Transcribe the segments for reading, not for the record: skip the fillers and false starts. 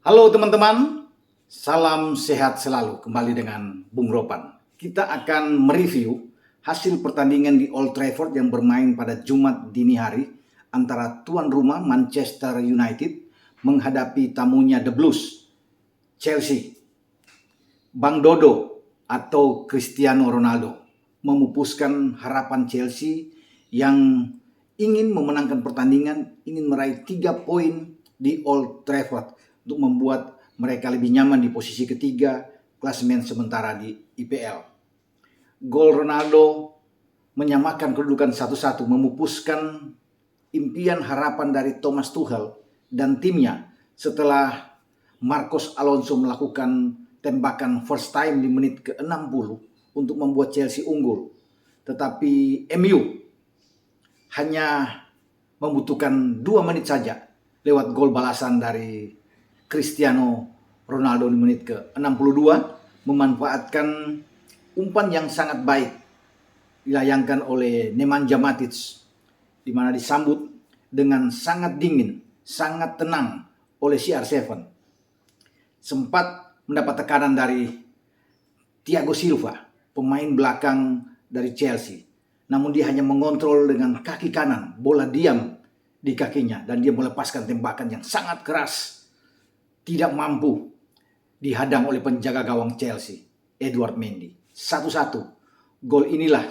Halo teman-teman, salam sehat selalu. Kembali dengan Bung Ropan. Kita akan mereview hasil pertandingan di Old Trafford yang bermain pada Jumat dini hari antara tuan rumah Manchester United menghadapi tamunya The Blues, Chelsea. Bang Dodo atau Cristiano Ronaldo memupuskan harapan Chelsea yang ingin memenangkan pertandingan, ingin meraih 3 poin di Old Trafford untuk membuat mereka lebih nyaman di posisi ketiga klasemen sementara di IPL. Gol Ronaldo menyamakan kedudukan 1-1, memupuskan impian harapan dari Thomas Tuchel dan timnya setelah Marcos Alonso melakukan tembakan first time di menit ke-60 untuk membuat Chelsea unggul. Tetapi MU hanya membutuhkan 2 menit saja lewat gol balasan dari Cristiano Ronaldo di menit ke-62 memanfaatkan umpan yang sangat baik dilayangkan oleh Nemanja Matic, di mana disambut dengan sangat dingin, sangat tenang oleh CR7. Sempat mendapat tekanan dari Thiago Silva, pemain belakang dari Chelsea. Namun dia hanya mengontrol dengan kaki kanan, bola diam di kakinya dan dia melepaskan tembakan yang sangat keras. Tidak mampu dihadang oleh penjaga gawang Chelsea, Edward Mendy. 1-1. Gol inilah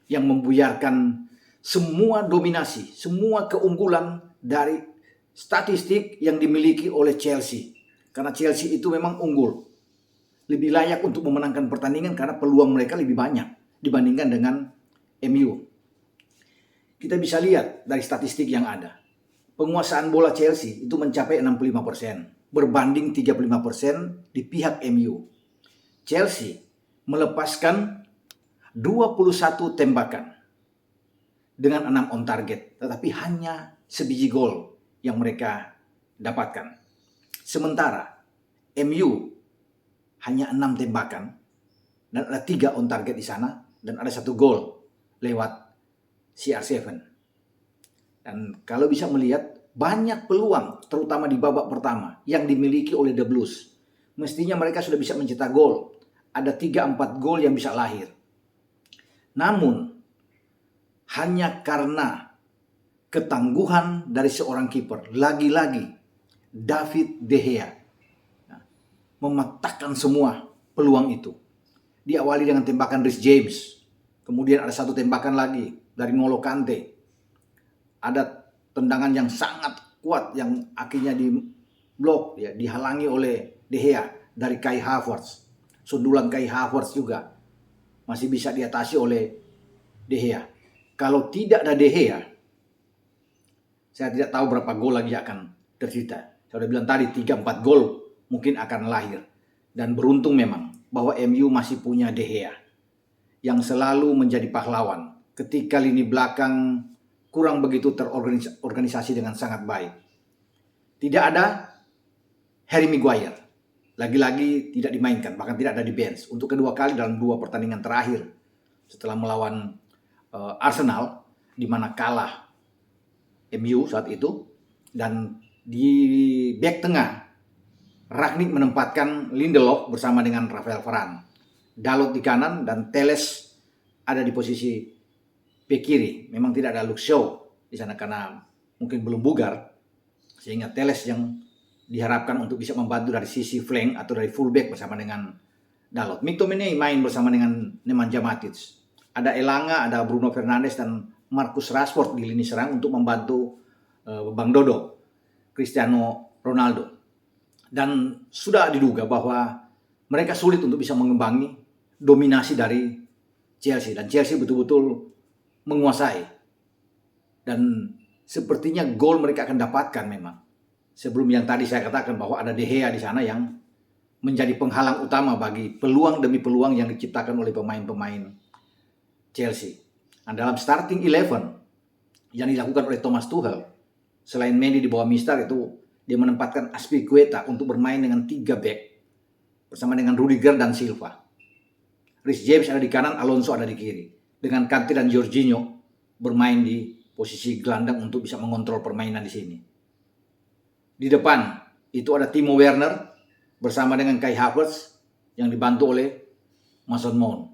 yang membuyarkan semua dominasi, semua keunggulan dari statistik yang dimiliki oleh Chelsea. Karena Chelsea itu memang unggul, lebih layak untuk memenangkan pertandingan karena peluang mereka lebih banyak dibandingkan dengan MU. Kita bisa lihat dari statistik yang ada. Penguasaan bola Chelsea itu mencapai 65%. Berbanding 35% di pihak MU. Chelsea melepaskan 21 tembakan dengan 6 on target, tetapi hanya sebiji gol yang mereka dapatkan. Sementara MU hanya 6 tembakan dan ada 3 on target di sana dan ada 1 gol lewat CR7. Dan kalau bisa melihat banyak peluang, terutama di babak pertama, yang dimiliki oleh The Blues. Mestinya mereka sudah bisa mencetak gol. Ada 3-4 gol yang bisa lahir. Namun, hanya karena ketangguhan dari seorang kiper, lagi-lagi David De Gea, mematahkan semua peluang itu. Diawali dengan tembakan Reece James. Kemudian ada 1 tembakan lagi dari N'Golo Kante. Ada tendangan yang sangat kuat yang akhirnya diblok, ya, dihalangi oleh De Gea dari Kai Havertz. Sundulan Kai Havertz juga masih bisa diatasi oleh De Gea. Kalau tidak ada De Gea, saya tidak tahu berapa gol lagi akan tercipta. Saya sudah bilang tadi 3-4 gol mungkin akan lahir. Dan beruntung memang bahwa MU masih punya De Gea yang selalu menjadi pahlawan ketika lini belakang kurang begitu terorganisasi dengan sangat baik. Tidak ada Harry Maguire. Lagi-lagi tidak dimainkan, bahkan tidak ada di bench. Untuk kedua kali dalam 2 pertandingan terakhir setelah melawan Arsenal, di mana kalah MU saat itu. Dan di back tengah, Rangnick menempatkan Lindelof bersama dengan Rafael Varane. Dalot di kanan dan Telles ada di posisi bek kiri. Memang tidak ada Luke Shaw di sana karena mungkin belum bugar, sehingga Telles yang diharapkan untuk bisa membantu dari sisi flank atau dari fullback bersama dengan Dalot. McTominay main bersama dengan Nemanja Matic. Ada Elanga, ada Bruno Fernandes dan Marcus Rashford di lini serang untuk membantu Bang Dodo, Cristiano Ronaldo. Dan sudah diduga bahwa mereka sulit untuk bisa mengembangi dominasi dari Chelsea. Dan Chelsea betul-betul menguasai. Dan sepertinya gol mereka akan dapatkan memang. Sebelum yang tadi saya katakan bahwa ada De Gea di sana yang menjadi penghalang utama bagi peluang demi peluang yang diciptakan oleh pemain-pemain Chelsea. Nah, dalam starting 11 yang dilakukan oleh Thomas Tuchel, selain Mendy di bawah Mister itu, dia menempatkan Azpilicueta untuk bermain dengan 3 back bersama dengan Rudiger dan Silva. Reece James ada di kanan, Alonso ada di kiri. Dengan Kante dan Jorginho bermain di posisi gelandang untuk bisa mengontrol permainan di sini. Di depan itu ada Timo Werner bersama dengan Kai Havertz yang dibantu oleh Mason Mount.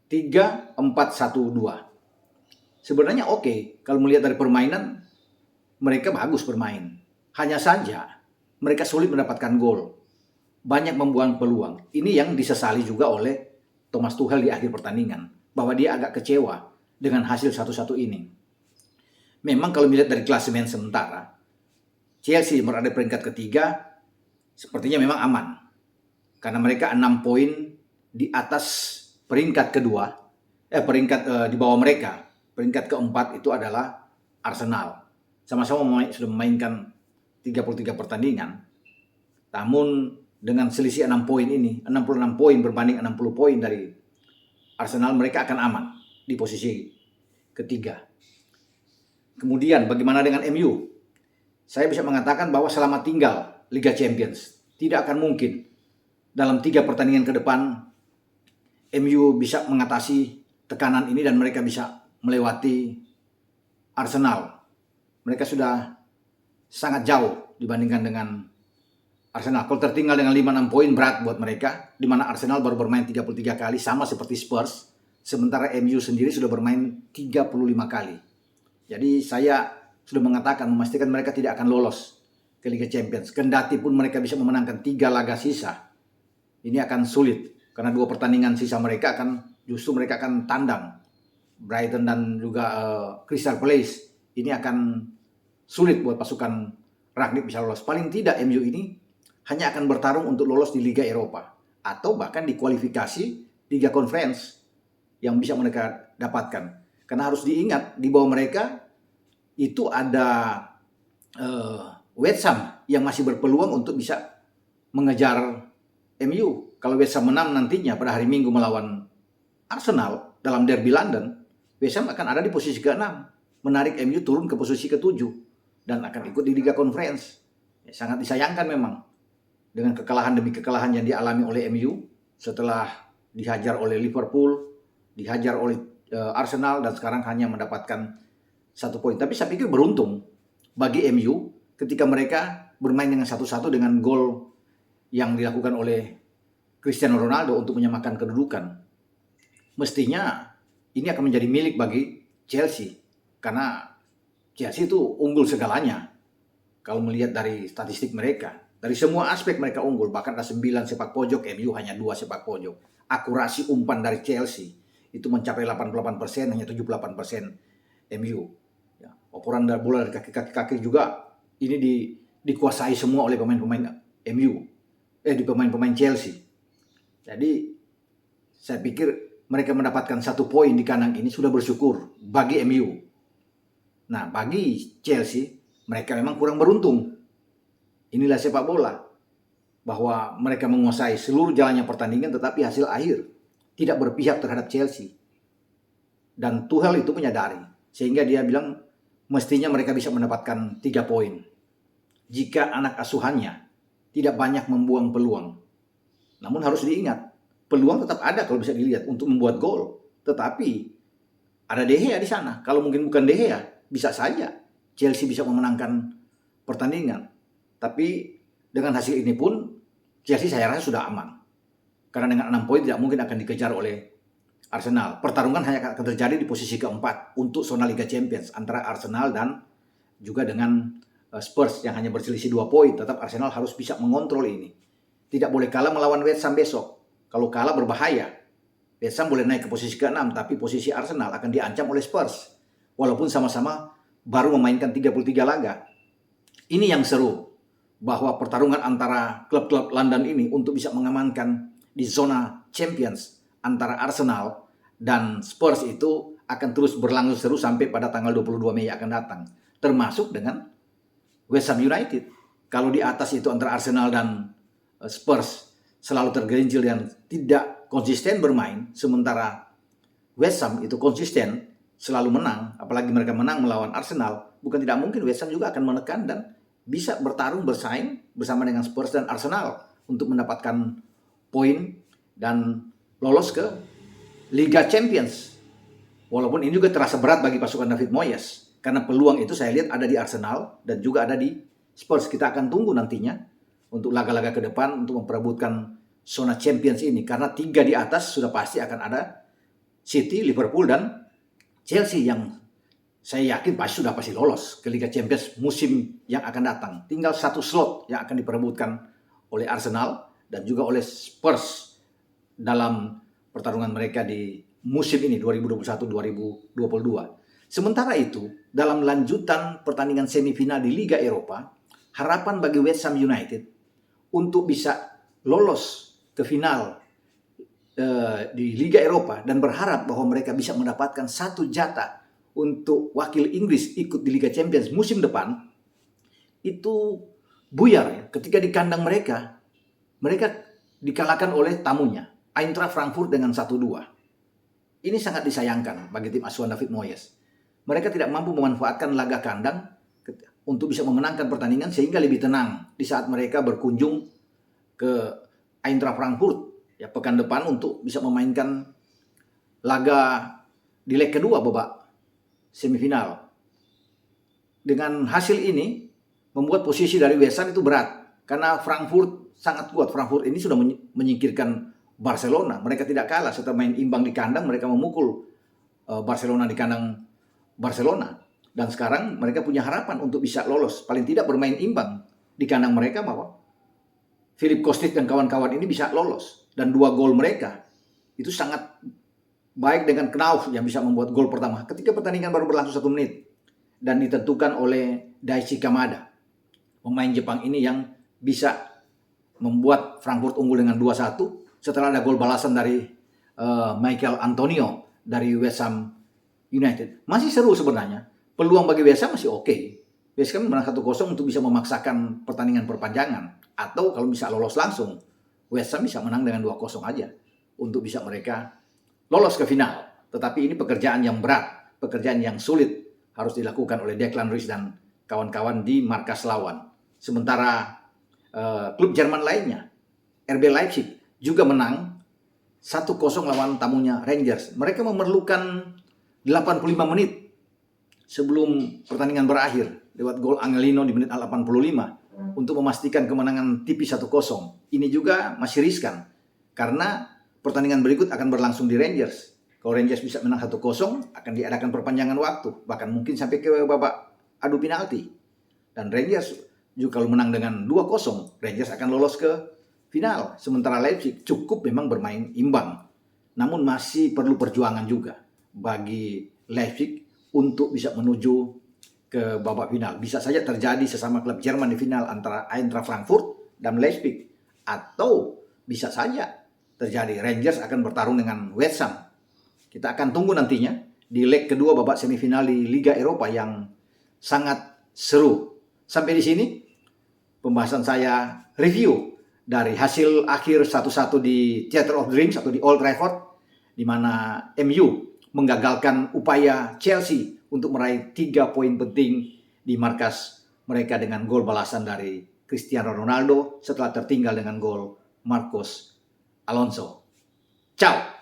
3-4-1-2. Sebenarnya oke, kalau melihat dari permainan, mereka bagus bermain. Hanya saja mereka sulit mendapatkan gol. Banyak membuang peluang. Ini yang disesali juga oleh Thomas Tuchel di akhir pertandingan, bahwa dia agak kecewa dengan hasil 1-1 ini. Memang kalau melihat dari klasemen sementara, Chelsea berada di peringkat ketiga, sepertinya memang aman. Karena mereka 6 poin di atas peringkat kedua, di bawah mereka. Peringkat keempat itu adalah Arsenal. Sama-sama sudah memainkan 33 pertandingan. Namun dengan selisih 6 poin ini, 66 poin berbanding 60 poin dari Arsenal, mereka akan aman di posisi ketiga. Kemudian bagaimana dengan MU? Saya bisa mengatakan bahwa selama tinggal Liga Champions, tidak akan mungkin dalam 3 pertandingan ke depan MU bisa mengatasi tekanan ini dan mereka bisa melewati Arsenal. Mereka sudah sangat jauh dibandingkan dengan Arsenal. Kalau tertinggal dengan 5-6 poin berat buat mereka, di mana Arsenal baru bermain 33 kali, sama seperti Spurs. Sementara MU sendiri sudah bermain 35 kali. Jadi saya sudah mengatakan, memastikan mereka tidak akan lolos ke Liga Champions. Kendati pun mereka bisa memenangkan 3 laga sisa, ini akan sulit. Karena 2 pertandingan sisa mereka justru mereka akan tandang Brighton dan juga Crystal Palace. Ini akan sulit buat pasukan Rangnick bisa lolos. Paling tidak MU ini hanya akan bertarung untuk lolos di Liga Eropa. Atau bahkan di kualifikasi Liga Conference yang bisa mereka dapatkan. Karena harus diingat, di bawah mereka itu ada West Ham yang masih berpeluang untuk bisa mengejar MU. Kalau West Ham menang nantinya pada hari Minggu melawan Arsenal dalam derby London, West Ham akan ada di posisi ke-6, menarik MU turun ke posisi ke-7 dan akan ikut di Liga Conference. Sangat disayangkan memang dengan kekalahan demi kekalahan yang dialami oleh MU setelah dihajar oleh Liverpool, dihajar oleh Arsenal, dan sekarang hanya mendapatkan 1 poin. Tapi saya pikir beruntung bagi MU ketika mereka bermain dengan 1-1 dengan gol yang dilakukan oleh Cristiano Ronaldo untuk menyamakan kedudukan. Mestinya ini akan menjadi milik bagi Chelsea, karena Chelsea itu unggul segalanya. Kalau melihat dari statistik mereka, dari semua aspek mereka unggul. Bahkan ada 9 sepak pojok, MU hanya 2 sepak pojok. Akurasi umpan dari Chelsea itu mencapai 88%, hanya 78% MU. Ya, operan bola dari kaki-kaki juga ini dikuasai semua oleh pemain-pemain MU. Di pemain-pemain Chelsea. Jadi saya pikir mereka mendapatkan 1 poin di kandang ini sudah bersyukur bagi MU. Nah, bagi Chelsea mereka memang kurang beruntung. Inilah sepak bola, bahwa mereka menguasai seluruh jalannya pertandingan tetapi hasil akhir tidak berpihak terhadap Chelsea. Dan Tuchel itu menyadari, sehingga dia bilang mestinya mereka bisa mendapatkan 3 poin jika anak asuhannya tidak banyak membuang peluang. Namun harus diingat, peluang tetap ada kalau bisa dilihat untuk membuat gol. Tetapi ada De Gea di sana. Kalau mungkin bukan De Gea, bisa saja Chelsea bisa memenangkan pertandingan. Tapi dengan hasil ini pun Chelsea saya rasa sudah aman. Karena dengan 6 poin tidak mungkin akan dikejar oleh Arsenal. Pertarungan hanya akan terjadi di posisi keempat untuk zona Liga Champions antara Arsenal dan juga dengan Spurs yang hanya berselisih 2 poin. Tetap Arsenal harus bisa mengontrol ini. Tidak boleh kalah melawan West Ham besok. Kalau kalah berbahaya. West Ham boleh naik ke posisi ke-6, tapi posisi Arsenal akan diancam oleh Spurs. Walaupun sama-sama baru memainkan 33 laga. Ini yang seru, bahwa pertarungan antara klub-klub London ini untuk bisa mengamankan di zona Champions antara Arsenal dan Spurs itu akan terus berlangsung seru sampai pada tanggal 22 Mei akan datang. Termasuk dengan West Ham United. Kalau di atas itu antara Arsenal dan Spurs selalu tergelincir dan tidak konsisten bermain, sementara West Ham itu konsisten selalu menang, apalagi mereka menang melawan Arsenal, bukan tidak mungkin West Ham juga akan menekan dan bisa bertarung bersaing bersama dengan Spurs dan Arsenal untuk mendapatkan poin dan lolos ke Liga Champions. Walaupun ini juga terasa berat bagi pasukan David Moyes, karena peluang itu saya lihat ada di Arsenal dan juga ada di Spurs. Kita akan tunggu nantinya untuk laga-laga ke depan untuk memperebutkan zona Champions ini. Karena 3 di atas sudah pasti akan ada City, Liverpool, dan Chelsea yang saya yakin pasti lolos ke Liga Champions musim yang akan datang. Tinggal 1 slot yang akan diperebutkan oleh Arsenal dan juga oleh Spurs dalam pertarungan mereka di musim ini 2021-2022. Sementara itu, dalam lanjutan pertandingan semifinal di Liga Eropa, harapan bagi West Ham United untuk bisa lolos ke final di Liga Eropa dan berharap bahwa mereka bisa mendapatkan 1 jatah untuk wakil Inggris ikut di Liga Champions musim depan, itu buyar ya. Ketika di kandang mereka dikalahkan oleh tamunya, Eintracht Frankfurt dengan 1-2. Ini sangat disayangkan bagi tim asuhan David Moyes. Mereka tidak mampu memanfaatkan laga kandang untuk bisa memenangkan pertandingan sehingga lebih tenang di saat mereka berkunjung ke Eintracht Frankfurt ya pekan depan untuk bisa memainkan laga di leg kedua babak semifinal. Dengan hasil ini membuat posisi dari West Ham itu berat karena Frankfurt sangat kuat. Frankfurt ini sudah menyingkirkan Barcelona. Mereka tidak kalah setelah main imbang di kandang, mereka memukul Barcelona di kandang Barcelona. Dan sekarang mereka punya harapan untuk bisa lolos, paling tidak bermain imbang di kandang mereka, bahwa Filip Kostic dan kawan-kawan ini bisa lolos. Dan 2 gol mereka itu sangat baik dengan Knauf yang bisa membuat gol pertama ketika pertandingan baru berlangsung 1 menit dan ditentukan oleh Daichi Kamada, pemain Jepang ini yang bisa membuat Frankfurt unggul dengan 2-1 setelah ada gol balasan dari Michael Antonio dari West Ham United. Masih seru sebenarnya, peluang bagi West Ham masih oke. West Ham menang 1-0 untuk bisa memaksakan pertandingan perpanjangan, atau kalau bisa lolos langsung West Ham bisa menang dengan 2-0 aja untuk bisa mereka lolos ke final. Tetapi ini pekerjaan yang berat, pekerjaan yang sulit harus dilakukan oleh Declan Rice dan kawan-kawan di markas lawan. Sementara klub Jerman lainnya, RB Leipzig, juga menang 1-0 lawan tamunya Rangers. Mereka memerlukan 85 menit sebelum pertandingan berakhir lewat gol Angelino di menit 85 untuk memastikan kemenangan tipis 1-0. Ini juga masih riskan karena pertandingan berikut akan berlangsung di Rangers. Kalau Rangers bisa menang 1-0, akan diadakan perpanjangan waktu, bahkan mungkin sampai ke babak adu penalti. Dan Rangers juga kalau menang dengan 2-0, Rangers akan lolos ke final. Sementara Leipzig cukup memang bermain imbang. Namun masih perlu perjuangan juga bagi Leipzig untuk bisa menuju ke babak final. Bisa saja terjadi sesama klub Jerman di final antara Eintracht Frankfurt dan Leipzig. Atau bisa saja terjadi Rangers akan bertarung dengan West Ham. Kita akan tunggu nantinya di leg kedua babak semifinal di Liga Eropa yang sangat seru. Sampai di sini pembahasan saya review dari hasil akhir 1-1 di Theatre of Dreams atau di Old Trafford, di mana MU menggagalkan upaya Chelsea untuk meraih 3 poin penting di markas mereka dengan gol balasan dari Cristiano Ronaldo setelah tertinggal dengan gol Marcos Alonso. Ciao!